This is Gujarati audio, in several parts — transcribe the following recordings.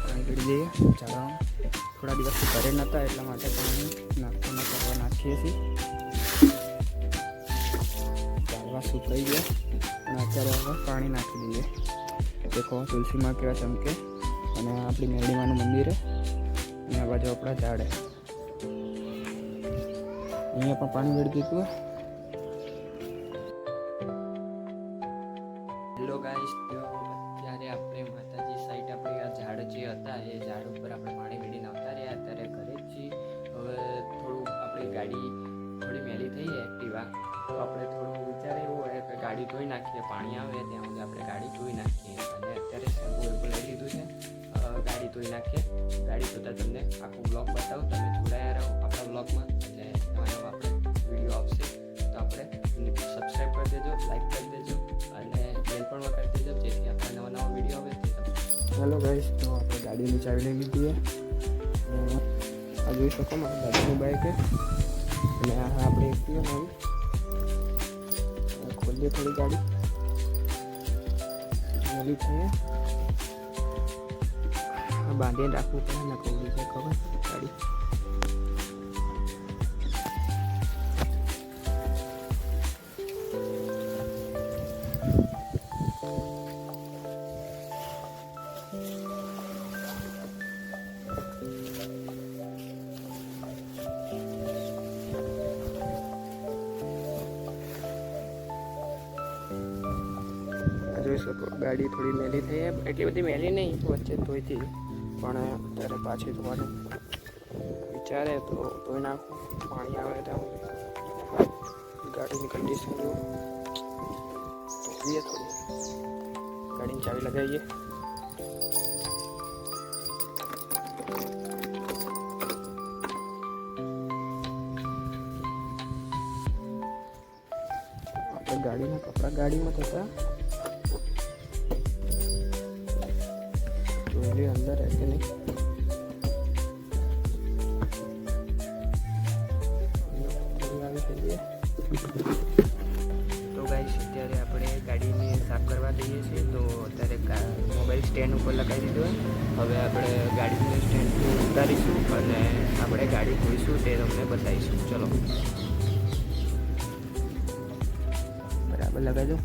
પાણી પડી જઈએ ઝાડવામાં. થોડા દિવસથી ઘરે નહોતા એટલા માટે પાણી નાખવાના કરવા નાખીએ છીએ. ઝાડવા સુકાઈ ગયા અને અત્યારે હવે પાણી નાખી દઈએ. દેખો તુલસીમાં કેવા ચમકે અને આપણી મેરડીમાનું મંદિર અને આ બાજુ આપણા ઝાડ. અહીંયા પણ પાણી વેડી દીધું. હેલો ગાઈસ, તો અત્યારે આપણે માતાજી સાઈડ આપણે આ ઝાડ જે હતા એ ઝાડ ઉપર આપણે પાણી વેડીને આવતા રહ્યા. અત્યારે ઘરે જ છીએ. હવે થોડું આપણી ગાડી થોડી મેલી થઈ એક્ટિવા, તો આપણે થોડું વિચારે એવું હોય કે ગાડી ધોઈ નાખીએ. પાણી આવે ત્યાં સુધી આપણે ગાડી ધોઈ નાખીએ. અને અત્યારે શેમ્પુ લઈ લીધું છે, ગાડી ધોઈ નાખીએ. ગાડી ધોતા તમને આખો બ્લોગ બતાવું. તમે જોડાયા રહો આપણા બ્લોગમાં. એટલે નવા નવા આપણે વિડીયો આવશે તો આપણે સબસ્ક્રાઈબ કરી દેજો, લાઈક કરી દેજો અને બેલ પણ વગાડી દેજો, જેથી આપણે નવા નવા વિડીયો આવે તે તમને. હેલો ગાઈસ, તો આપણે ગાડીની ચાવી લઈ લીધી છે. આ જોઈ શકો મારા દાદાની બાઈક છે અને આ આપણે એક્ટિવા આવી. ખોલીએ થોડી ગાડી મોડી છે. બાંધીને રાખવું પડે ને ખોલી છે ખબર ગાડી. જોઈ શકો ગાડી થોડી મેલી થઈ. એટલી બધી મેલી નહીં, વચ્ચે ધોઈતી પણ અત્યારે પાછી ધોવાનું વિચારે તો ધોઈ નાખું. પાણી આવે ત્યાં ગાડીની કન્ડિશન ધોઈએ. થોડી ગાડીની ચાવી લગાવીએ. આપણે ગાડીના કપડા ગાડીમાં થતા અંદર રહેતી નહીં. તો ગાઈસ, અત્યારે આપણે ગાડીને સાફ કરવા દઈએ છીએ. તો અત્યારે મોબાઈલ સ્ટેન્ડ ઉપર લગાવી દીધું. હવે આપણે ગાડીને સ્ટેન્ડથી ઉતારીશું અને આપણે ગાડી ધોઈશું તે તમને બતાવીશું. ચલો બરાબર લગાવી દો.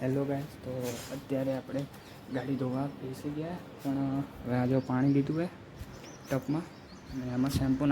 હેલો ગાઈસ, તો અત્યારે આપણે ગાડી ધોવા બેસી ગયા. પણ હવે આ જો પાણી લીધું છે ટપમાં અને એમાં shampoo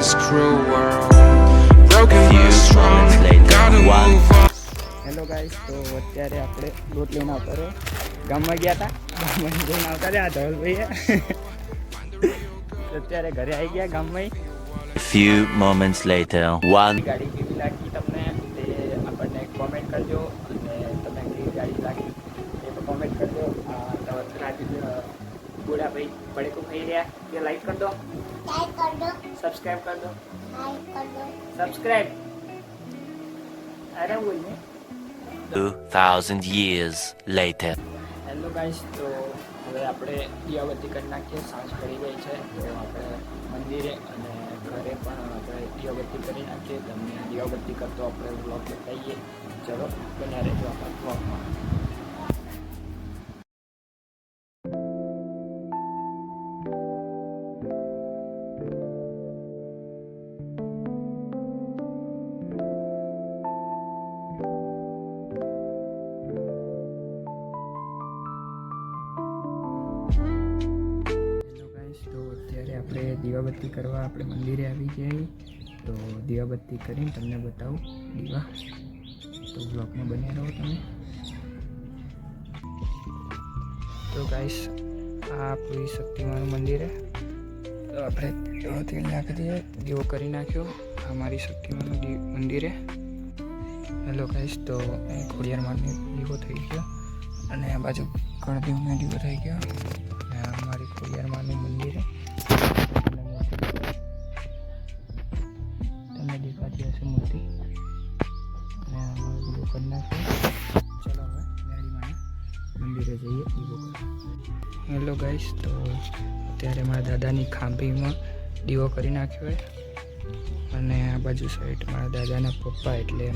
this cruel world. Broken but strong, gotta move on. Hello guys, તો અત્યારે આપણે લોટ લઈને આવતા રહે ગામમાં ગયા હતા, ગામમાં જઈને આવતા રહ્યા ધવલભાઈએ. અત્યારે ઘરે આવી ગયા ગામમાં. Few moments later, ગાડી કેવી લાગી તમને તે આપણને કોમેન્ટ કરજો, અને તમે કેવી ગાડી લાગી એ તો કોમેન્ટ કરજો. બુડા ભાઈ પડીકું ખાઈ રહ્યા તે લાઈક કરી દો, સબસ્ક્રાઈબ કરી દો, સબસ્ક્રાઈબ. અરે બોલ ને. 2,000 years later. હેલો ગાઈસ, તો હવે આપણે દિયાબત્તી કરી નાખીએ. સાંજ પડી ગઈ છે, તો આપણે મંદિરે અને ઘરે પણ આપણે દિયાબત્તી કરી નાખીએ. તમને દિયાબત્તી કરતો આપણે બ્લોગ બતાવીએ. ચલો બન્યા રહેજો આપણા બ્લોગમાં. આપણે દીવાબત્તી કરવા આપણે મંદિરે આવી જઈએ, તો દીવાબત્તી કરીને તમને બતાવું દીવા. તો બ્લોગમાં બન્યા રહો તમે. તો ગાઈસ, આ આપણી શક્તિમાનું મંદિર છે. તો આપણે તેલ નાખી દઈએ, દીવો કરી નાખ્યો. આ મારી શક્તિમાનું મંદિર છે. હેલો ગાઈસ, તો અહીં ખોડિયારમાંનો દીવો થઈ ગયો, અને આ બાજુ ગણદેવનો દીવો થઈ ગયો. અને આ મારી ખોડિયારમાંનું મંદિર છે. તમને દેખાતી હશે મૂર્તિ, અને અમારે દીવો કરી નાખ્યો. ચલો હવે મેરડીમાં મંદિરે જઈએ દીવો કરવા. હેલો ગાઈસ, તો અત્યારે મારા દાદાની ખાંભીમાં દીવો કરી નાખ્યો હોય, અને આ બાજુ સાઈડ મારા દાદાના પપ્પા એટલે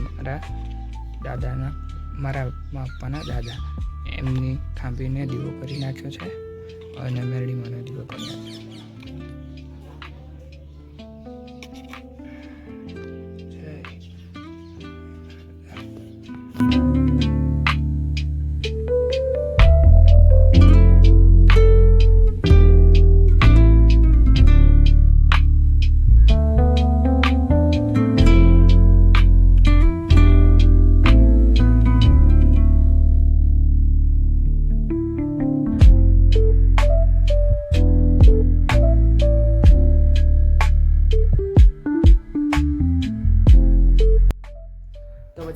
મારા પપ્પાના દાદા એમની ખાંભીને દીવો કરી નાખ્યો છે, અને મેરડીમાંનો દીવો કરી નાખ્યો.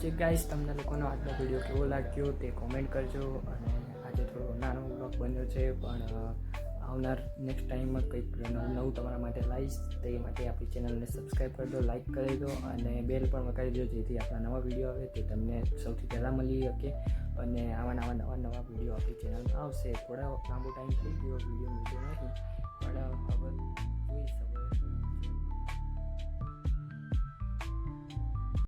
પછી ગાઈસ, તમને લોકોનો આજનો વિડીયો કેવો લાગ્યો તે કોમેન્ટ કરજો. અને આજે થોડો નાનો બ્લોગ બન્યો છે, પણ આવનાર નેક્સ્ટ ટાઈમમાં કંઈક નવું તમારા માટે લાવીશ. તે માટે આપણી ચેનલને સબસ્ક્રાઈબ કરી દો, લાઈક કરી દો, અને બેલ પણ વગાડી દો, જેથી આપણા નવા વિડીયો આવે તે તમને સૌથી પહેલાં મળી શકે. અને આવા નવા વિડીયો આપણી ચેનલમાં આવશે. થોડા લાંબો ટાઈમ થઈ ગયો વિડીયો મૂક્યો નથી, પણ હવે જોઈશ હવે